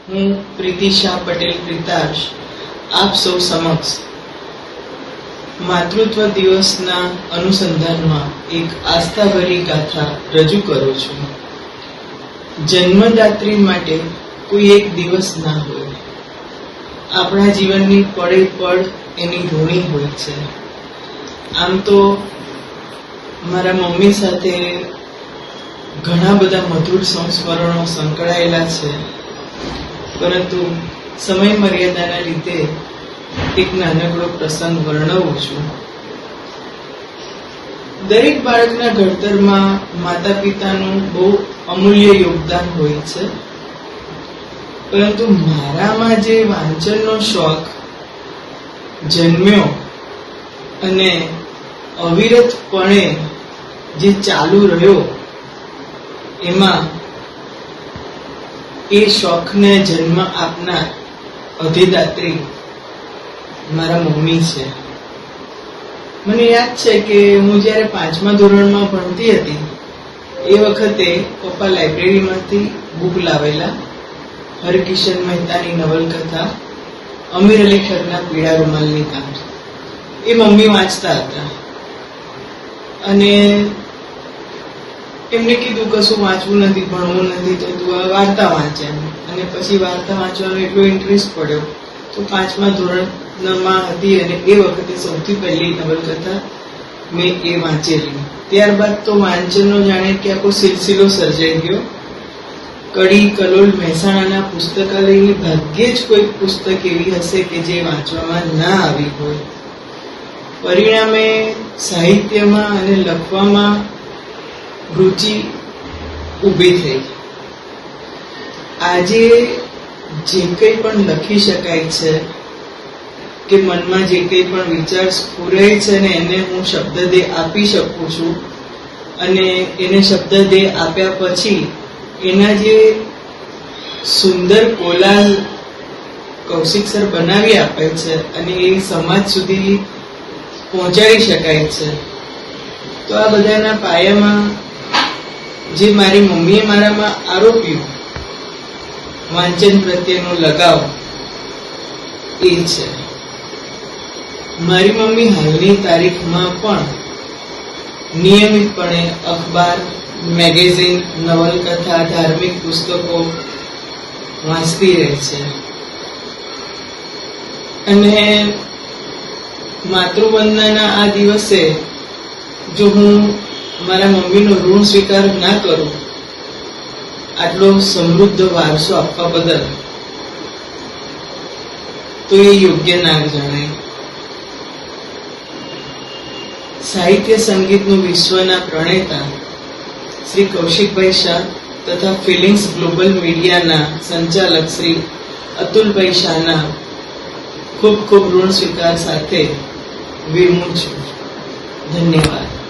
હું પ્રીતિશા પટેલ પ્રિતાશ આપ સૌ સમક્ષ માતૃત્વ દિવસના અનુસંધાનમાં એક આસ્થાભરી ગાથા રજૂ કરું છું. જન્મદાત્રી માટે કોઈ એક દિવસ ના હોય. આપણા જીવનની પળે પળ એની ઋણી હોય છે. આમ તો મારા મમ્મી સાથે ઘણા બધા મધુર સંસ્મરણો સંકળાયેલા છે, પરંતુ સમય મર્યાદાના લીધે એક નાનકડો પ્રસંગ વર્ણવું છું. દરેક બાળકના ઘડતરમાં માતા પિતાનું બહુ અમૂલ્ય યોગદાન હોય છે, પરંતુ મારામાં જે વાંચનનો શોખ જન્મ્યો અને અવિરતપણે જે ચાલુ રહ્યો, એમાં એ શોખને જન્મ આપનાર અધિદાત્રી મારા મમ્મી છે. મને યાદ છે કે હું જ્યારે 5મા ધોરણમાં ભણતી હતી એ વખતે પપ્પા લાઇબ્રેરીમાંથી બુક લાવેલા, હરકિશન મહેતાની નવલકથા અમીર અલી ખાનના પીળા રૂમાલની કાંઠ, એ મમ્મી વાંચતા હતા અને એમને કીધું કશું વાંચવું નથી, ભણવું નથી, તો તું વાર્તા વાંચે. અને પછી વાર્તા વાંચવાનો એટલો ઇન્ટરેસ્ટ પડ્યો તો 5મા ધોરણમાં હતી અને એ વખતે સૌથી પહેલી નવલકથા મેં એ વાંચેલી. ત્યારબાદ તો વાંચનનો જાણે કે આખો સિલસિલો સર્જાઈ ગયો. કડી કલોલ મહેસાણાના પુસ્તકાલયની ભાગ્યે જ કોઈ પુસ્તક એવી હશે કે જે વાંચવામાં ના આવી હોય. પરિણામે સાહિત્યમાં અને લખવામાં રુચિ ઊભી થઈ. આજે જે કંઈ પણ લખી શકાય છે કે મનમાં જે કંઈ પણ વિચાર સ્ફુરે છે ને એને હું શબ્દદેહ આપી શકું છું, અને એને શબ્દદેહ આપ્યા પછી એના જે સુંદર કોલાજ કૌશિક સર બનાવી આપે છે અને એ સમાજ સુધી પહોંચાડી શકાય છે. તો આ બધાના પાયામાં જે મારી મમ્મીએ મારામાં આરોપ્યું વાંચન પ્રત્યેનો લગાવ, એ છે. મારી મમ્મી હાલની તારીખમાં પણ નિયમિતપણે અખબાર, મેગેઝિન, નવલકથા, ધાર્મિક પુસ્તકો વાંચતી રહે છે. અને માતૃવંદનાના આ દિવસે જો હું મારા મમ્મીનો ઋણ સ્વીકાર ના કરું આટલો સમૃદ્ધ વારસો આપવા બદલ, તો એ યોગ્ય ના જણાય. સાહિત્ય સંગીતનું વિશ્વના પ્રણેતા શ્રી કૌશિકભાઈ શાહ તથા ફિલિંગ્સ ગ્લોબલ મીડિયાના સંચાલક શ્રી અતુલભાઈ શાહના ખૂબ ખૂબ ઋણ સ્વીકાર સાથે વિરમું છું. ધન્યવાદ.